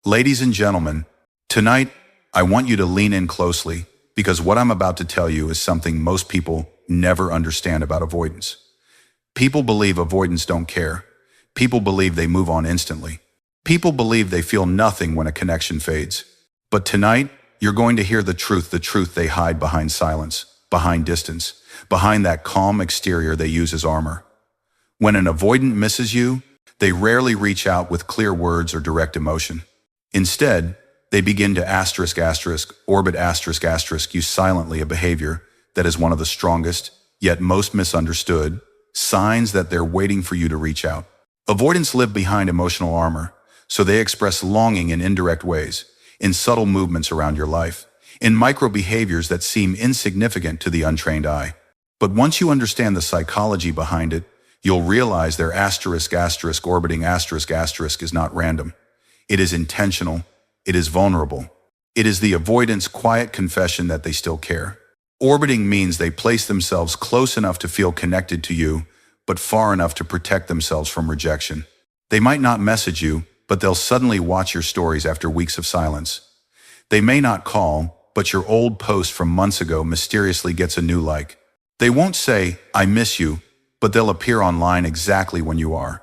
Ladies and gentlemen, tonight I want you to lean in closely because what I'm about to tell you is something most people never understand about avoidance. People believe avoidants don't care. People believe they move on instantly. People believe they feel nothing when a connection fades. But tonight, you're going to hear the truth they hide behind silence, behind distance, behind that calm exterior they use as armor. When an avoidant misses you, they rarely reach out with clear words or direct emotion. Instead, they begin to orbit use silently a behavior that is one of the strongest, yet most misunderstood, signs that they're waiting for you to reach out. Avoidants live behind emotional armor, so they express longing in indirect ways, in subtle movements around your life, in micro behaviors that seem insignificant to the untrained eye. But once you understand the psychology behind it, you'll realize their orbiting is not random. It is intentional. It is vulnerable. It is the avoidant's quiet confession that they still care. Orbiting means they place themselves close enough to feel connected to you, but far enough to protect themselves from rejection. They might not message you, but they'll suddenly watch your stories after weeks of silence. They may not call, but your old post from months ago mysteriously gets a new like. They won't say, "I miss you," but they'll appear online exactly when you are.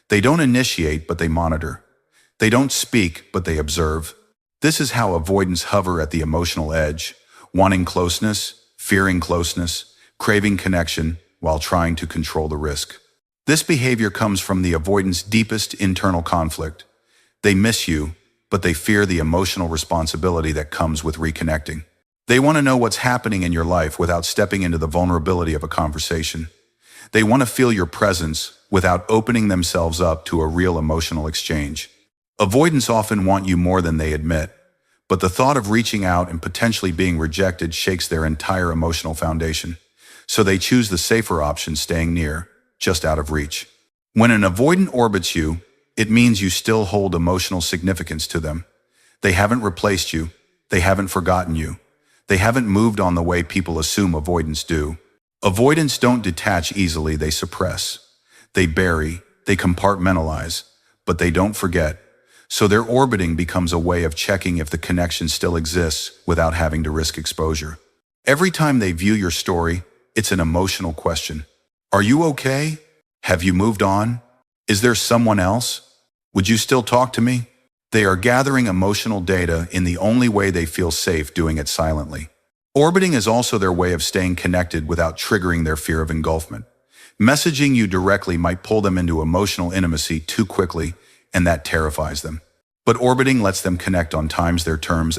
They don't initiate, but they monitor. They don't speak, but they observe. This is how avoidants hover at the emotional edge, wanting closeness, fearing closeness, craving connection, while trying to control the risk. This behavior comes from the avoidant's deepest internal conflict. They miss you, but they fear the emotional responsibility that comes with reconnecting. They want to know what's happening in your life without stepping into the vulnerability of a conversation. They want to feel your presence without opening themselves up to a real emotional exchange. Avoidants often want you more than they admit, but the thought of reaching out and potentially being rejected shakes their entire emotional foundation. So they choose the safer option, staying near, just out of reach. When an avoidant orbits you, it means you still hold emotional significance to them. They haven't replaced you. They haven't forgotten you. They haven't moved on the way people assume avoidants do. Avoidants don't detach easily, they suppress. They bury, they compartmentalize, but they don't forget. So their orbiting becomes a way of checking if the connection still exists without having to risk exposure. Every time they view your story, it's an emotional question. Are you okay? Have you moved on? Is there someone else? Would you still talk to me? They are gathering emotional data in the only way they feel safe doing it silently. Orbiting is also their way of staying connected without triggering their fear of engulfment. Messaging you directly might pull them into emotional intimacy too quickly, and that terrifies them. But orbiting lets them connect on their terms.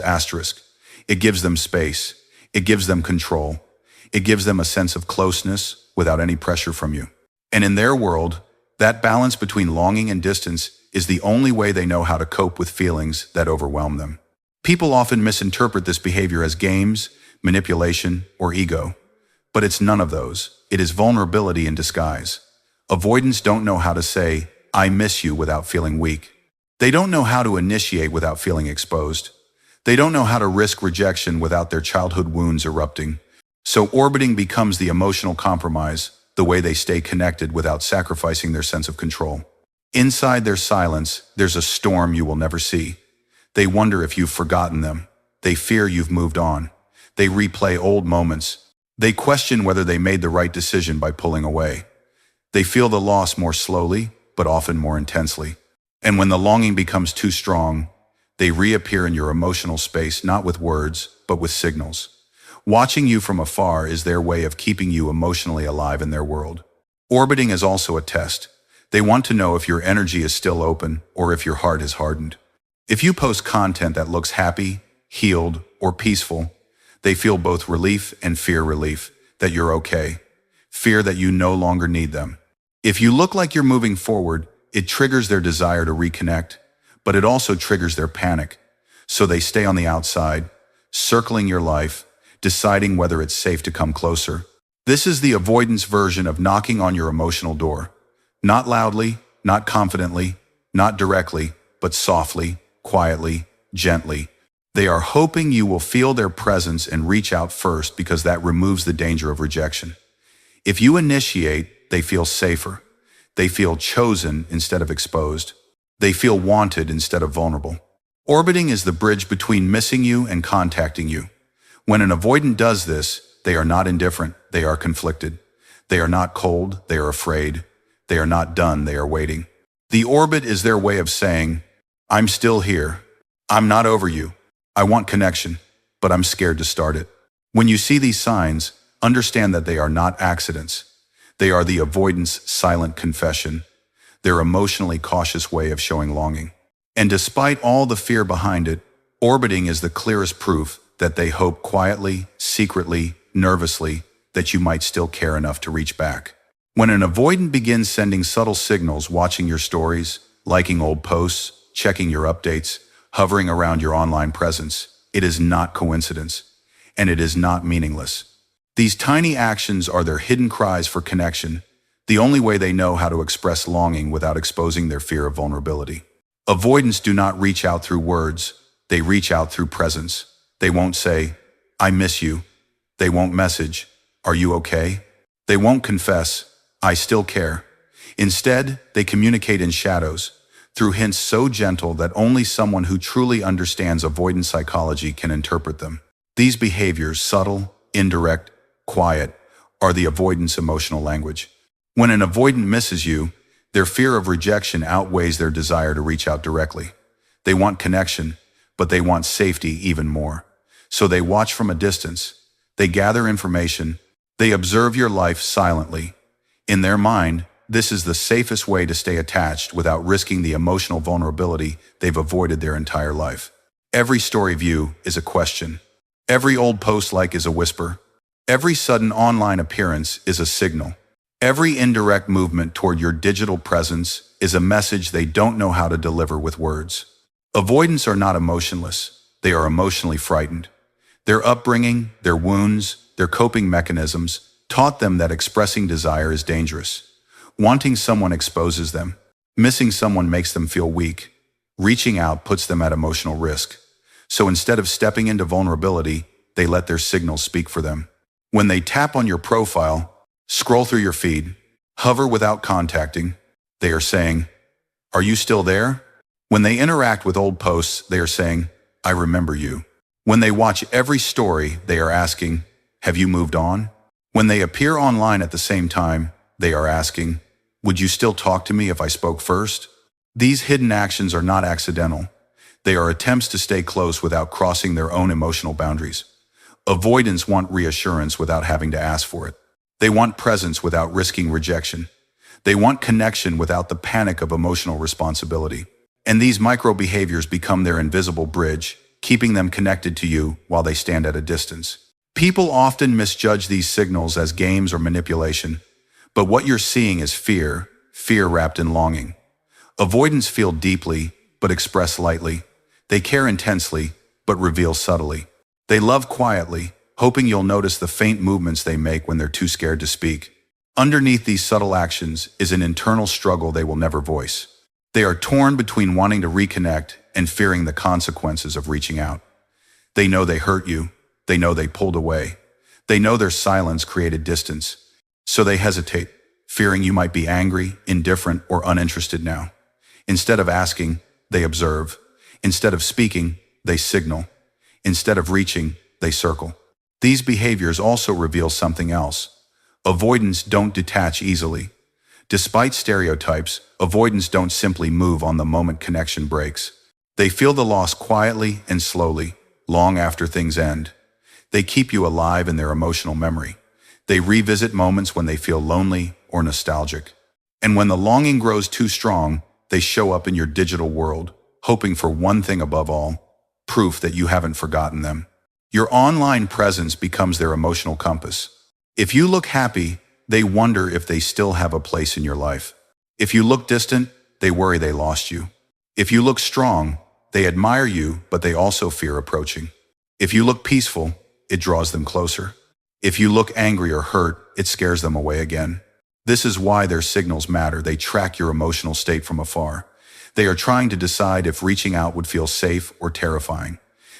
It gives them space. It gives them control. It gives them a sense of closeness without any pressure from you. And in their world, that balance between longing and distance is the only way they know how to cope with feelings that overwhelm them. People often misinterpret this behavior as games, manipulation, or ego. But it's none of those. It is vulnerability in disguise. Avoidants don't know how to say, "I miss you," without feeling weak. They don't know how to initiate without feeling exposed. They don't know how to risk rejection without their childhood wounds erupting. So orbiting becomes the emotional compromise, the way they stay connected without sacrificing their sense of control. Inside their silence, there's a storm you will never see. They wonder if you've forgotten them. They fear you've moved on. They replay old moments. They question whether they made the right decision by pulling away. They feel the loss more slowly, but often more intensely. And when the longing becomes too strong, they reappear in your emotional space, not with words, but with signals. Watching you from afar is their way of keeping you emotionally alive in their world. Orbiting is also a test. They want to know if your energy is still open or if your heart is hardened. If you post content that looks happy, healed, or peaceful, they feel both relief and fear. Relief that you're okay. Fear that you no longer need them. If you look like you're moving forward, it triggers their desire to reconnect, but it also triggers their panic. So they stay on the outside, circling your life, deciding whether it's safe to come closer. This is the avoidance version of knocking on your emotional door. Not loudly, not confidently, not directly, but softly, quietly, gently. They are hoping you will feel their presence and reach out first because that removes the danger of rejection. If you initiate, they feel safer. They feel chosen instead of exposed. They feel wanted instead of vulnerable. Orbiting is the bridge between missing you and contacting you. When an avoidant does this, they are not indifferent, they are conflicted. They are not cold, they are afraid. They are not done, they are waiting. The orbit is their way of saying, I'm still here. I'm not over you. I want connection, but I'm scared to start it. When you see these signs, understand that they are not accidents. They are the avoidant's silent confession, their emotionally cautious way of showing longing. And despite all the fear behind it, orbiting is the clearest proof that they hope quietly, secretly, nervously, that you might still care enough to reach back. When an avoidant begins sending subtle signals, watching your stories, liking old posts, checking your updates, hovering around your online presence, it is not coincidence, and it is not meaningless. These tiny actions are their hidden cries for connection, the only way they know how to express longing without exposing their fear of vulnerability. Avoidants do not reach out through words, they reach out through presence. They won't say, I miss you. They won't message, are you okay? They won't confess, I still care. Instead, they communicate in shadows, through hints so gentle that only someone who truly understands avoidant psychology can interpret them. These behaviors, subtle, indirect, quiet, are the avoidant's emotional language. When an avoidant misses you, their fear of rejection outweighs their desire to reach out directly. They want connection, but they want safety even more. So they watch from a distance. They gather information. They observe your life silently. In their mind, this is the safest way to stay attached without risking the emotional vulnerability they've avoided their entire life. Every story view is a question. Every old post like is a whisper. Every sudden online appearance is a signal. Every indirect movement toward your digital presence is a message they don't know how to deliver with words. Avoidants are not emotionless. They are emotionally frightened. Their upbringing, their wounds, their coping mechanisms taught them that expressing desire is dangerous. Wanting someone exposes them. Missing someone makes them feel weak. Reaching out puts them at emotional risk. So instead of stepping into vulnerability, they let their signals speak for them. When they tap on your profile, scroll through your feed, hover without contacting, they are saying, are you still there? When they interact with old posts, they are saying, I remember you. When they watch every story, they are asking, have you moved on? When they appear online at the same time, they are asking, would you still talk to me if I spoke first? These hidden actions are not accidental. They are attempts to stay close without crossing their own emotional boundaries. Avoidants want reassurance without having to ask for it. They want presence without risking rejection. They want connection without the panic of emotional responsibility. And these micro-behaviors become their invisible bridge, keeping them connected to you while they stand at a distance. People often misjudge these signals as games or manipulation, but what you're seeing is fear wrapped in longing. Avoidants feel deeply, but express lightly. They care intensely, but reveal subtly. They love quietly, hoping you'll notice the faint movements they make when they're too scared to speak. Underneath these subtle actions is an internal struggle they will never voice. They are torn between wanting to reconnect and fearing the consequences of reaching out. They know they hurt you. They know they pulled away. They know their silence created distance. So they hesitate, fearing you might be angry, indifferent, or uninterested now. Instead of asking, they observe. Instead of speaking, they signal. Instead of reaching, they circle. These behaviors also reveal something else. Avoidants don't detach easily. Despite stereotypes, avoidants don't simply move on the moment connection breaks. They feel the loss quietly and slowly, long after things end. They keep you alive in their emotional memory. They revisit moments when they feel lonely or nostalgic. And when the longing grows too strong, they show up in your digital world, hoping for one thing above all, proof that you haven't forgotten them. Your online presence becomes their emotional compass. If you look happy, they wonder if they still have a place in your life. If you look distant, they worry they lost you. If you look strong, they admire you, but they also fear approaching. If you look peaceful, it draws them closer. If you look angry or hurt, it scares them away again. This is why their signals matter. They track your emotional state from afar. They are trying to decide if reaching out would feel safe or terrifying.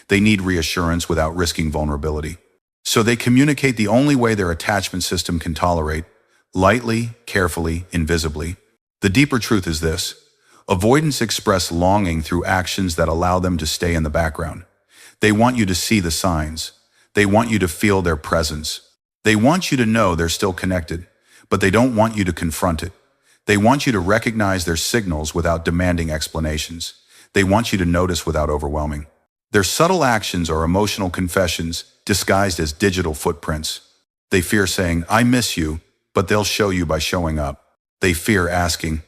They need reassurance without risking vulnerability. So they communicate the only way their attachment system can tolerate, lightly, carefully, invisibly. The deeper truth is this: Avoidants express longing through actions that allow them to stay in the background. They want you to see the signs. They want you to feel their presence. They want you to know they're still connected, but they don't want you to confront it. They want you to recognize their signals without demanding explanations. They want you to notice without overwhelming. Their subtle actions are emotional confessions disguised as digital footprints. They fear saying, "I miss you," but they'll show you by showing up. They fear asking,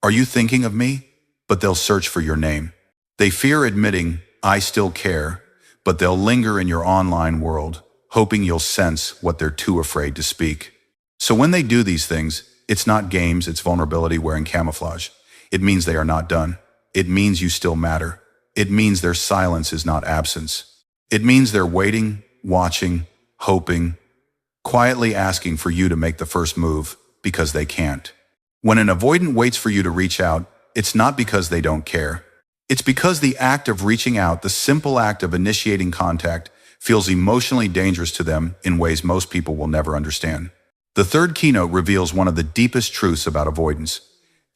"Are you thinking of me?" but they'll search for your name. They fear admitting, "I still care," but they'll linger in your online world, hoping you'll sense what they're too afraid to speak. So when they do these things, it's not games, it's vulnerability wearing camouflage. It means they are not done. It means you still matter. It means their silence is not absence. It means they're waiting, watching, hoping, quietly asking for you to make the first move because they can't. When an avoidant waits for you to reach out, it's not because they don't care. It's because the act of reaching out, the simple act of initiating contact, feels emotionally dangerous to them in ways most people will never understand. The third keynote reveals one of the deepest truths about avoidance.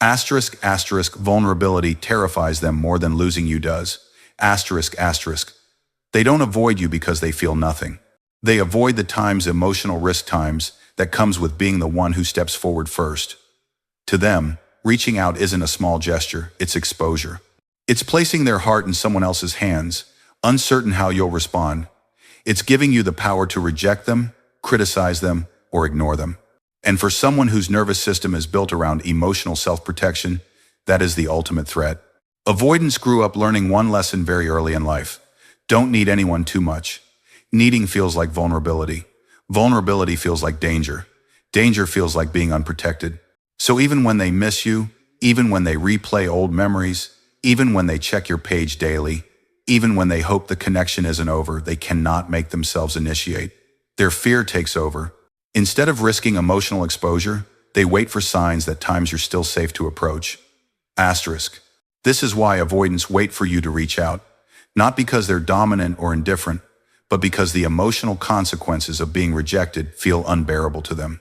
***, vulnerability terrifies them more than losing you does. ***. They don't avoid you because they feel nothing. They avoid the times, emotional risk times, that comes with being the one who steps forward first. To them, reaching out isn't a small gesture, it's exposure. It's placing their heart in someone else's hands, uncertain how you'll respond. It's giving you the power to reject them, criticize them, or ignore them. And for someone whose nervous system is built around emotional self-protection, that is the ultimate threat. Avoidance grew up learning one lesson very early in life. Don't need anyone too much. Needing feels like vulnerability. Vulnerability feels like danger. Danger feels like being unprotected. So even when they miss you, even when they replay old memories, even when they check your page daily, even when they hope the connection isn't over, they cannot make themselves initiate. Their fear takes over. Instead of risking emotional exposure, they wait for signs that times you're still safe to approach. ***. This is why avoidants wait for you to reach out. Not because they're dominant or indifferent, but because the emotional consequences of being rejected feel unbearable to them.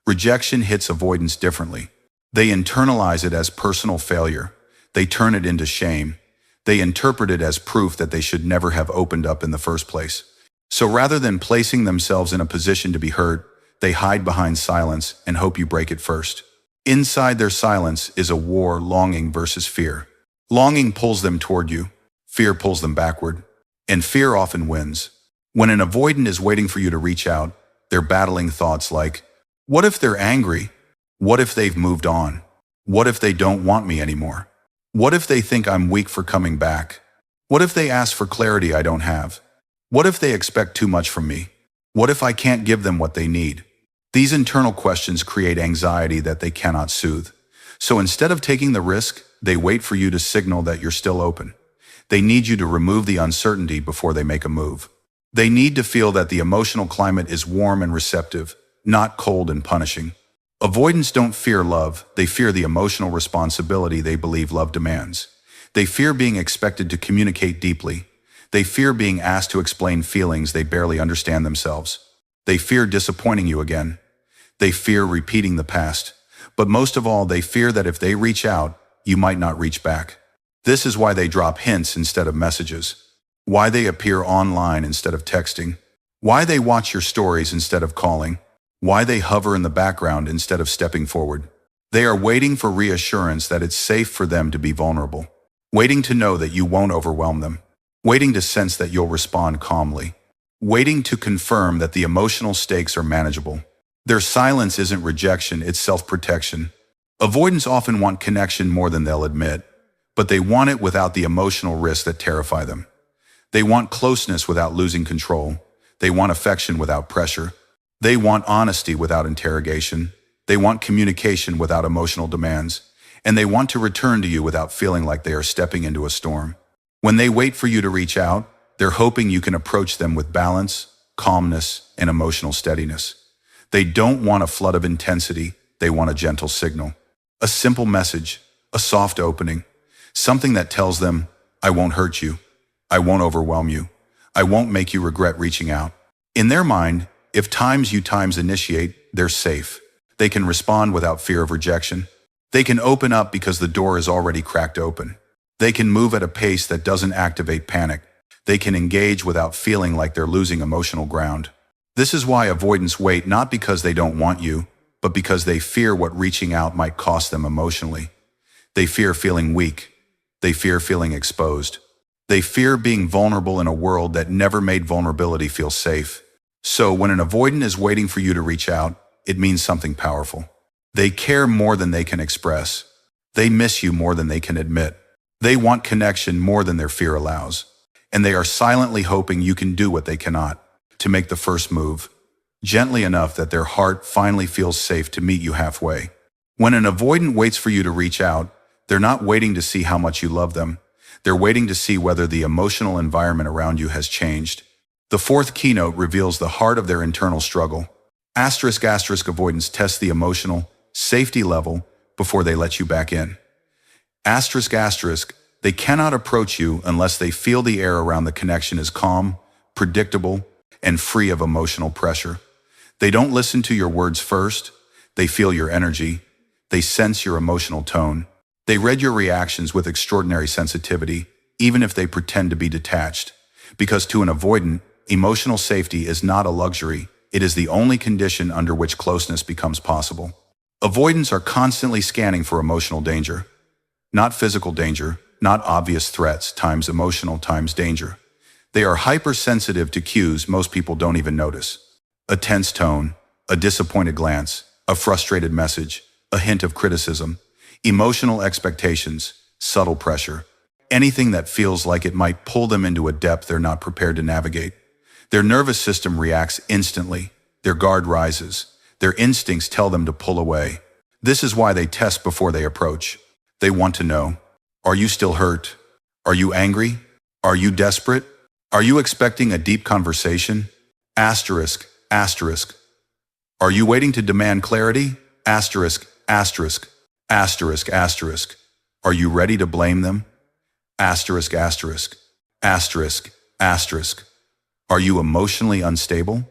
Rejection hits avoidants differently. They internalize it as personal failure. They turn it into shame. They interpret it as proof that they should never have opened up in the first place. So rather than placing themselves in a position to be heard, they hide behind silence and hope you break it first. Inside their silence is a war, longing versus fear. Longing pulls them toward you. Fear pulls them backward. And fear often wins. When an avoidant is waiting for you to reach out, they're battling thoughts like, what if they're angry? What if they've moved on? What if they don't want me anymore? What if they think I'm weak for coming back? What if they ask for clarity I don't have? What if they expect too much from me? What if I can't give them what they need? These internal questions create anxiety that they cannot soothe. So instead of taking the risk, they wait for you to signal that you're still open. They need you to remove the uncertainty before they make a move. They need to feel that the emotional climate is warm and receptive, not cold and punishing. Avoidants don't fear love, they fear the emotional responsibility they believe love demands. They fear being expected to communicate deeply. They fear being asked to explain feelings they barely understand themselves. They fear disappointing you again. They fear repeating the past. But most of all, they fear that if they reach out, you might not reach back. This is why they drop hints instead of messages. Why they appear online instead of texting. Why they watch your stories instead of calling. Why they hover in the background instead of stepping forward. They are waiting for reassurance that it's safe for them to be vulnerable. Waiting to know that you won't overwhelm them. Waiting to sense that you'll respond calmly. Waiting to confirm that the emotional stakes are manageable. Their silence isn't rejection, it's self-protection. Avoidants often want connection more than they'll admit, but they want it without the emotional risks that terrify them. They want closeness without losing control. They want affection without pressure. They want honesty without interrogation. They want communication without emotional demands. And they want to return to you without feeling like they are stepping into a storm. When they wait for you to reach out, they're hoping you can approach them with balance, calmness, and emotional steadiness. They don't want a flood of intensity, they want a gentle signal. A simple message, a soft opening, something that tells them, I won't hurt you, I won't overwhelm you, I won't make you regret reaching out. In their mind, if you initiate, they're safe. They can respond without fear of rejection. They can open up because the door is already cracked open. They can move at a pace that doesn't activate panic. They can engage without feeling like they're losing emotional ground. This is why avoidants wait, not because they don't want you, but because they fear what reaching out might cost them emotionally. They fear feeling weak. They fear feeling exposed. They fear being vulnerable in a world that never made vulnerability feel safe. So when an avoidant is waiting for you to reach out, it means something powerful. They care more than they can express. They miss you more than they can admit. They want connection more than their fear allows. And they are silently hoping you can do what they cannot, to make the first move, gently enough that their heart finally feels safe to meet you halfway. When an avoidant waits for you to reach out, they're not waiting to see how much you love them. They're waiting to see whether the emotional environment around you has changed. The fourth keynote reveals the heart of their internal struggle. Avoidance tests the emotional safety level before they let you back in. They cannot approach you unless they feel the air around the connection is calm, predictable, and free of emotional pressure. They don't listen to your words first. They feel your energy. They sense your emotional tone. They read your reactions with extraordinary sensitivity, even if they pretend to be detached. Because to an avoidant, emotional safety is not a luxury. It is the only condition under which closeness becomes possible. Avoidants are constantly scanning for emotional danger. Not physical danger, not obvious threats times emotional times danger. They are hypersensitive to cues most people don't even notice. A tense tone, a disappointed glance, a frustrated message, a hint of criticism, emotional expectations, subtle pressure. Anything that feels like it might pull them into a depth they're not prepared to navigate. Their nervous system reacts instantly. Their guard rises. Their instincts tell them to pull away. This is why they test before they approach. They want to know, are you still hurt? Are you angry? Are you desperate? Are you expecting a deep conversation? Asterisk, asterisk. Are you waiting to demand clarity? Asterisk, asterisk, asterisk, asterisk. Are you ready to blame them? Asterisk, asterisk, asterisk, asterisk. Are you emotionally unstable?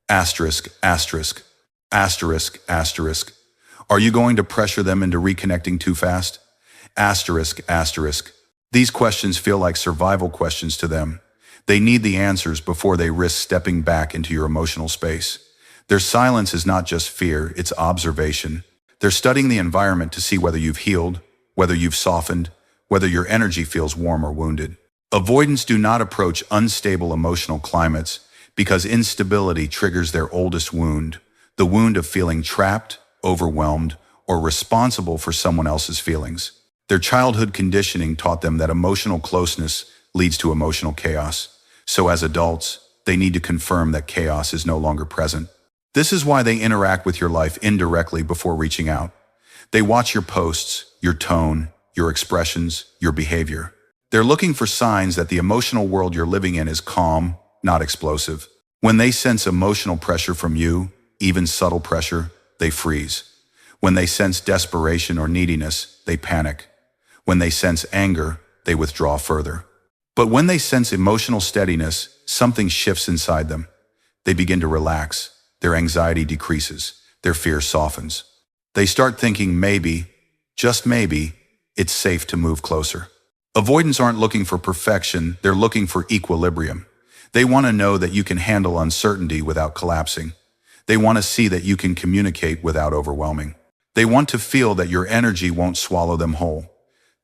Asterisk, asterisk, asterisk, asterisk. Are you going to pressure them into reconnecting too fast? Asterisk, asterisk. These questions feel like survival questions to them. They need the answers before they risk stepping back into your emotional space. Their silence is not just fear, it's observation. They're studying the environment to see whether you've healed, whether you've softened, whether your energy feels warm or wounded. Avoidants do not approach unstable emotional climates because instability triggers their oldest wound, the wound of feeling trapped, overwhelmed, or responsible for someone else's feelings. Their childhood conditioning taught them that emotional closeness leads to emotional chaos. So as adults, they need to confirm that chaos is no longer present. This is why they interact with your life indirectly before reaching out. They watch your posts, your tone, your expressions, your behavior. They're looking for signs that the emotional world you're living in is calm, not explosive. When they sense emotional pressure from you, even subtle pressure, they freeze. When they sense desperation or neediness, they panic. When they sense anger, they withdraw further. But when they sense emotional steadiness, something shifts inside them. They begin to relax. Their anxiety decreases. Their fear softens. They start thinking maybe, just maybe, it's safe to move closer. Avoidants aren't looking for perfection, they're looking for equilibrium. They want to know that you can handle uncertainty without collapsing. They want to see that you can communicate without overwhelming. They want to feel that your energy won't swallow them whole.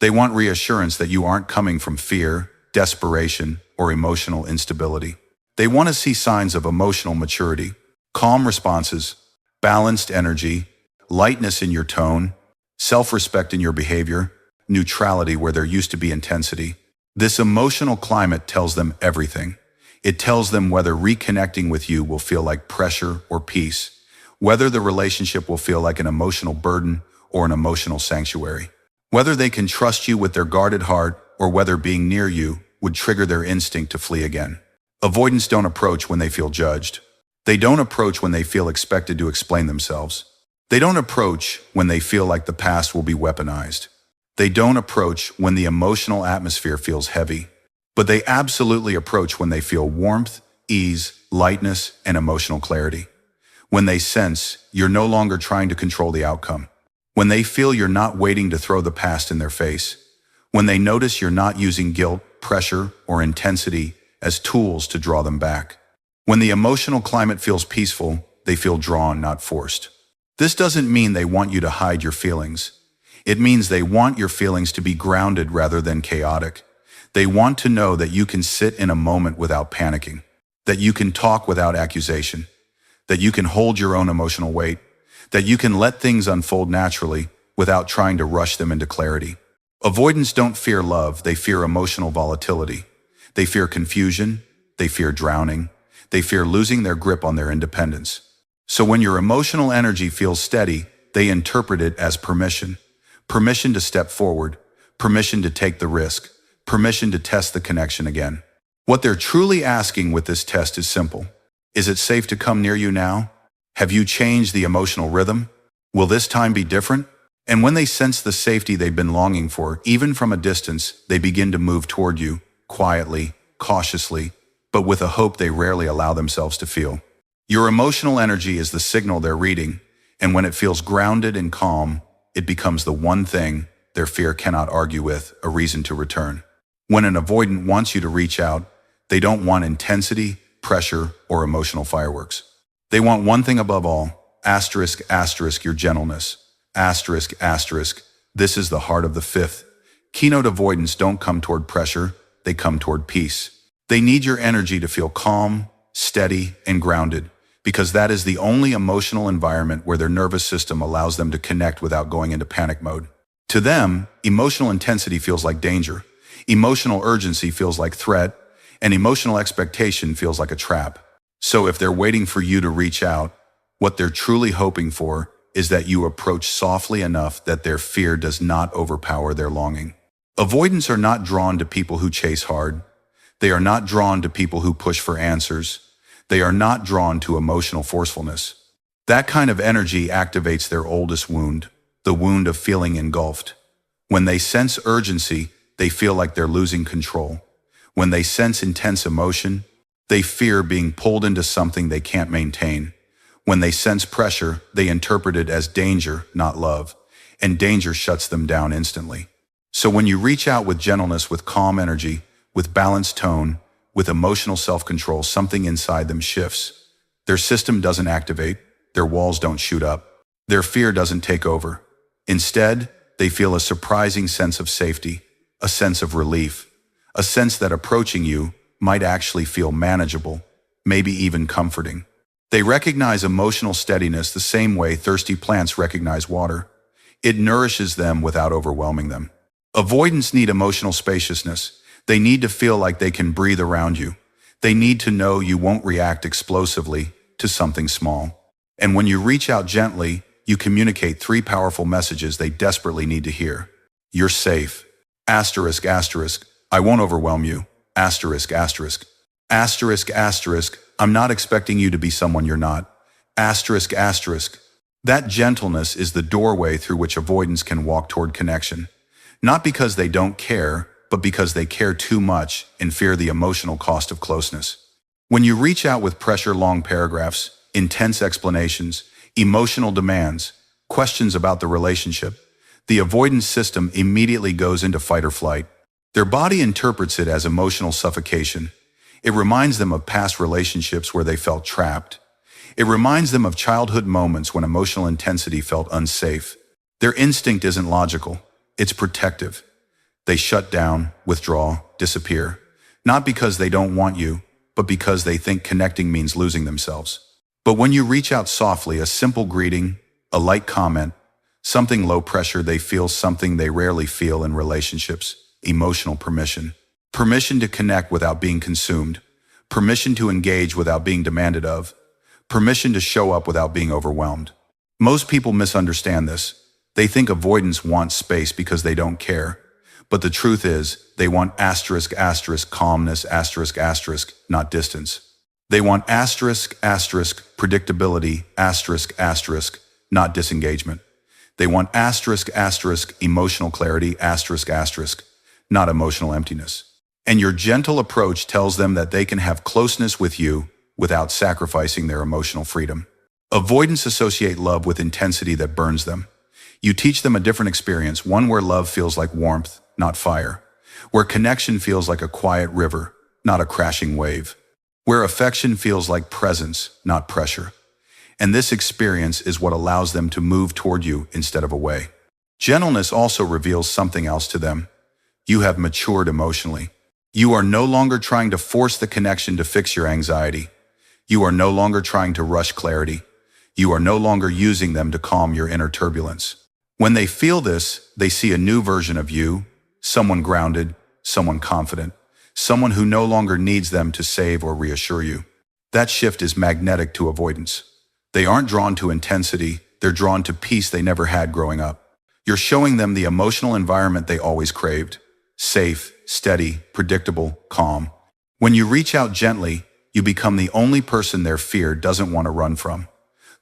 They want reassurance that you aren't coming from fear, desperation, or emotional instability. They want to see signs of emotional maturity, calm responses, balanced energy, lightness in your tone, self-respect in your behavior, neutrality where there used to be intensity. This emotional climate tells them everything. It tells them whether reconnecting with you will feel like pressure or peace, whether the relationship will feel like an emotional burden or an emotional sanctuary, whether they can trust you with their guarded heart or whether being near you would trigger their instinct to flee again. Avoidants don't approach when they feel judged. They don't approach when they feel expected to explain themselves. They don't approach when they feel like the past will be weaponized. They don't approach when the emotional atmosphere feels heavy. But they absolutely approach when they feel warmth, ease, lightness, and emotional clarity. When they sense you're no longer trying to control the outcome. when they feel you're not waiting to throw the past in their face, when they notice you're not using guilt, pressure, or intensity as tools to draw them back. When the emotional climate feels peaceful, they feel drawn, not forced. This doesn't mean they want you to hide your feelings. It means they want your feelings to be grounded rather than chaotic. They want to know that you can sit in a moment without panicking, that you can talk without accusation, that you can hold your own emotional weight, that you can let things unfold naturally without trying to rush them into clarity. Avoidants don't fear love, they fear emotional volatility. They fear confusion, they fear drowning, they fear losing their grip on their independence. So when your emotional energy feels steady, they interpret it as permission. Permission to step forward, permission to take the risk, permission to test the connection again. What they're truly asking with this test is simple. Is it safe to come near you now? Have you changed the emotional rhythm? Will this time be different? And when they sense the safety they've been longing for, even from a distance, they begin to move toward you, quietly, cautiously, but with a hope they rarely allow themselves to feel. Your emotional energy is the signal they're reading, and when it feels grounded and calm, it becomes the one thing their fear cannot argue with, a reason to return. When an avoidant wants you to reach out, they don't want intensity, pressure, or emotional fireworks. They want one thing above all, asterisk, asterisk, your gentleness. Asterisk, asterisk, this is the heart of the fifth. Keynote avoidants don't come toward pressure, they come toward peace. They need your energy to feel calm, steady, and grounded, because that is the only emotional environment where their nervous system allows them to connect without going into panic mode. To them, emotional intensity feels like danger, emotional urgency feels like threat, and emotional expectation feels like a trap. So if they're waiting for you to reach out, what they're truly hoping for is that you approach softly enough that their fear does not overpower their longing. Avoidants are not drawn to people who chase hard. They are not drawn to people who push for answers. They are not drawn to emotional forcefulness. That kind of energy activates their oldest wound, the wound of feeling engulfed. When they sense urgency, they feel like they're losing control. When they sense intense emotion, they fear being pulled into something they can't maintain. When they sense pressure, they interpret it as danger, not love, and danger shuts them down instantly. So when you reach out with gentleness, with calm energy, with balanced tone, with emotional self-control, something inside them shifts. Their system doesn't activate, their walls don't shoot up, their fear doesn't take over. Instead, they feel a surprising sense of safety, a sense of relief, a sense that approaching you might actually feel manageable, maybe even comforting. They recognize emotional steadiness the same way thirsty plants recognize water. It nourishes them without overwhelming them. Avoidants need emotional spaciousness. They need to feel like they can breathe around you. They need to know you won't react explosively to something small. And when you reach out gently, you communicate three powerful messages they desperately need to hear. You're safe. Asterisk, asterisk, I won't overwhelm you. Asterisk, asterisk. Asterisk, asterisk, I'm not expecting you to be someone you're not. Asterisk, asterisk. That gentleness is the doorway through which avoidants can walk toward connection. Not because they don't care, but because they care too much and fear the emotional cost of closeness. When you reach out with pressure, long paragraphs, intense explanations, emotional demands, questions about the relationship, the avoidance system immediately goes into fight or flight. Their body interprets it as emotional suffocation. It reminds them of past relationships where they felt trapped. It reminds them of childhood moments when emotional intensity felt unsafe. Their instinct isn't logical, it's protective. They shut down, withdraw, disappear, not because they don't want you, but because they think connecting means losing themselves. But when you reach out softly, a simple greeting, a light comment, something low pressure, they feel something they rarely feel in relationships: emotional permission. Permission to connect without being consumed. Permission to engage without being demanded of. Permission to show up without being overwhelmed. Most people misunderstand this. They think avoidants want space because they don't care. But the truth is, they want asterisk, asterisk, calmness, asterisk, asterisk, not distance. They want asterisk, asterisk, predictability, asterisk, asterisk, not disengagement. They want asterisk, asterisk, emotional clarity, asterisk, asterisk, not emotional emptiness. And your gentle approach tells them that they can have closeness with you without sacrificing their emotional freedom. Avoidants associate love with intensity that burns them. You teach them a different experience, one where love feels like warmth, not fire, where connection feels like a quiet river, not a crashing wave, where affection feels like presence, not pressure. And this experience is what allows them to move toward you instead of away. Gentleness also reveals something else to them. You have matured emotionally. You are no longer trying to force the connection to fix your anxiety. You are no longer trying to rush clarity. You are no longer using them to calm your inner turbulence. When they feel this, they see a new version of you, someone grounded, someone confident, someone who no longer needs them to save or reassure you. That shift is magnetic to avoidance. They aren't drawn to intensity, they're drawn to peace they never had growing up. You're showing them the emotional environment they always craved. Safe, steady, predictable, calm. When you reach out gently, you become the only person their fear doesn't want to run from.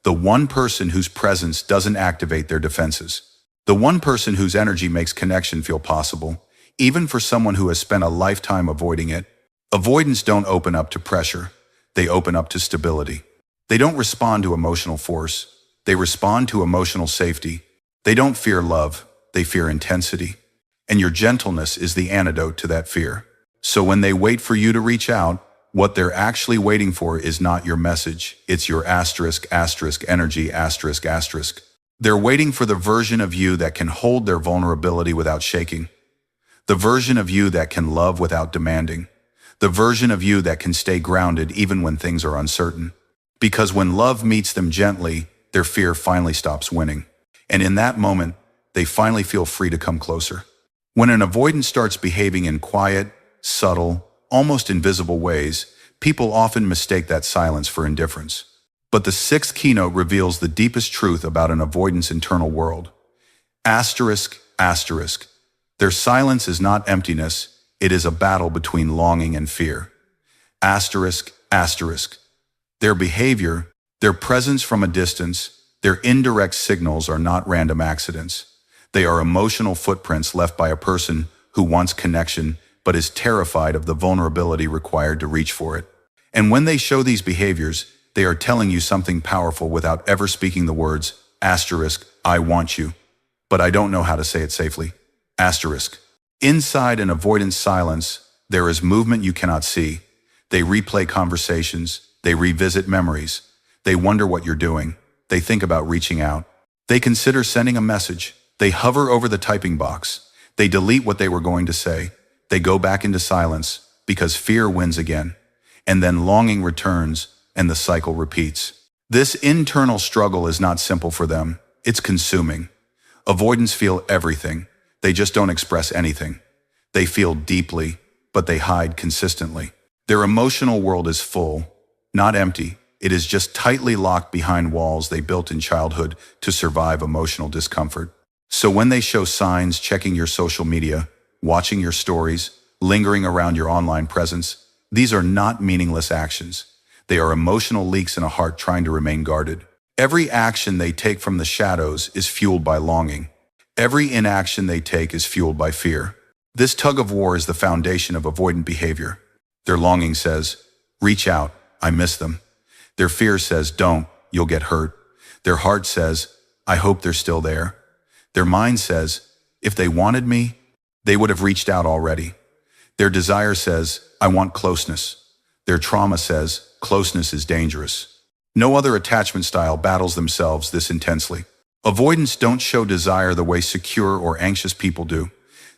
The one person whose presence doesn't activate their defenses. The one person whose energy makes connection feel possible, even for someone who has spent a lifetime avoiding it. Avoidants don't open up to pressure. They open up to stability. They don't respond to emotional force. They respond to emotional safety. They don't fear love. They fear intensity. And your gentleness is the antidote to that fear. So when they wait for you to reach out, what they're actually waiting for is not your message. It's your energy. They're waiting for the version of you that can hold their vulnerability without shaking. The version of you that can love without demanding. The version of you that can stay grounded even when things are uncertain. Because when love meets them gently, their fear finally stops winning. And in that moment, they finally feel free to come closer. When an avoidant starts behaving in quiet, subtle, almost invisible ways, people often mistake that silence for indifference. But the sixth keynote reveals the deepest truth about an avoidant's internal world. Their silence is not emptiness, it is a battle between longing and fear. Their behavior, their presence from a distance, their indirect signals are not random accidents. They are emotional footprints left by a person who wants connection but is terrified of the vulnerability required to reach for it. And when they show these behaviors, they are telling you something powerful without ever speaking the words, I want you, but I don't know how to say it safely. Inside an avoidant silence, there is movement you cannot see. They replay conversations, they revisit memories, they wonder what you're doing, they think about reaching out, they consider sending a message, they hover over the typing box, they delete what they were going to say, they go back into silence because fear wins again, and then longing returns and the cycle repeats. This internal struggle is not simple for them, it's consuming. Avoidants feel everything, they just don't express anything. They feel deeply, but they hide consistently. Their emotional world is full, not empty. It is just tightly locked behind walls they built in childhood to survive emotional discomfort. So when they show signs, checking your social media, watching your stories, lingering around your online presence, these are not meaningless actions. They are emotional leaks in a heart trying to remain guarded. Every action they take from the shadows is fueled by longing. Every inaction they take is fueled by fear. This tug of war is the foundation of avoidant behavior. Their longing says, reach out, I miss them. Their fear says, don't, you'll get hurt. Their heart says, I hope they're still there. Their mind says, if they wanted me, they would have reached out already. Their desire says, I want closeness. Their trauma says, closeness is dangerous. No other attachment style battles themselves this intensely. Avoidants don't show desire the way secure or anxious people do.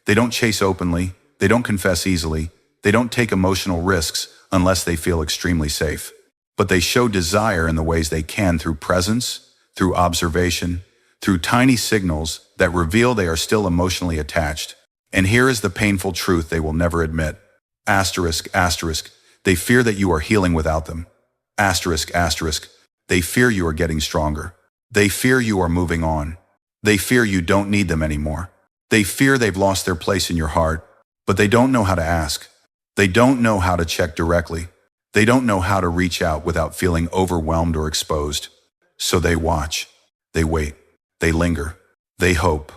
They don't chase openly, they don't confess easily, they don't take emotional risks unless they feel extremely safe. But they show desire in the ways they can through presence, through observation, through tiny signals that reveal they are still emotionally attached. And here is the painful truth they will never admit. They fear that you are healing without them. They fear you are getting stronger. They fear you are moving on. They fear you don't need them anymore. They fear they've lost their place in your heart, but they don't know how to ask. They don't know how to check directly. They don't know how to reach out without feeling overwhelmed or exposed. So they watch. They wait. They linger. They hope.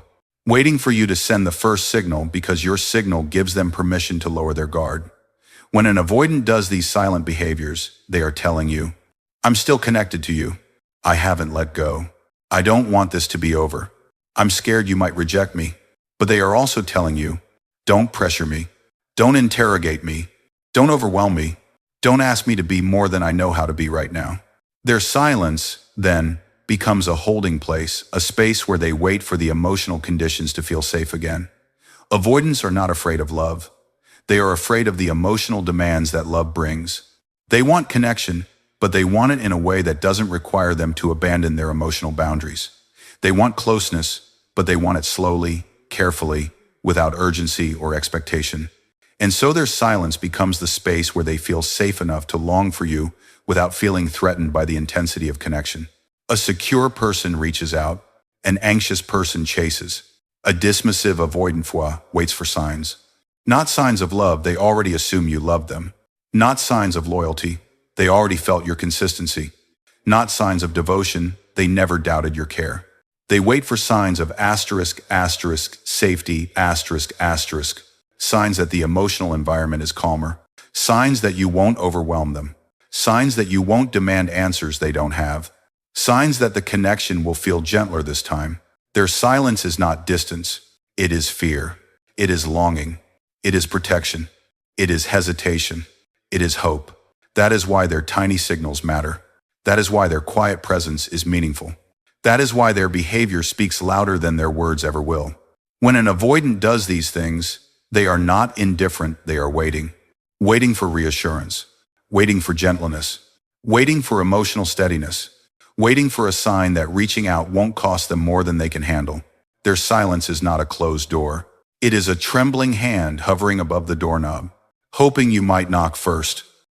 Waiting for you to send the first signal because your signal gives them permission to lower their guard. When an avoidant does these silent behaviors, they are telling you, I'm still connected to you. I haven't let go. I don't want this to be over. I'm scared you might reject me. But they are also telling you, don't pressure me. Don't interrogate me. Don't overwhelm me. Don't ask me to be more than I know how to be right now. Their silence, then, becomes a holding place, a space where they wait for the emotional conditions to feel safe again. Avoidants are not afraid of love. They are afraid of the emotional demands that love brings. They want connection, but they want it in a way that doesn't require them to abandon their emotional boundaries. They want closeness, but they want it slowly, carefully, without urgency or expectation. And so their silence becomes the space where they feel safe enough to long for you without feeling threatened by the intensity of connection. A secure person reaches out. An anxious person chases. A dismissive avoidant waits for signs. Not signs of love, they already assume you love them. Not signs of loyalty, they already felt your consistency. Not signs of devotion, they never doubted your care. They wait for signs of safety, signs that the emotional environment is calmer, signs that you won't overwhelm them, signs that you won't demand answers they don't have, signs that the connection will feel gentler this time. Their silence is not distance, it is fear, it is longing, it is protection, it is hesitation, it is hope. That is why their tiny signals matter. That is why their quiet presence is meaningful. That is why their behavior speaks louder than their words ever will. When an avoidant does these things, they are not indifferent, they are waiting. Waiting for reassurance. Waiting for gentleness. Waiting for emotional steadiness. Waiting for a sign that reaching out won't cost them more than they can handle. Their silence is not a closed door. It is a trembling hand hovering above the doorknob, hoping you might knock first.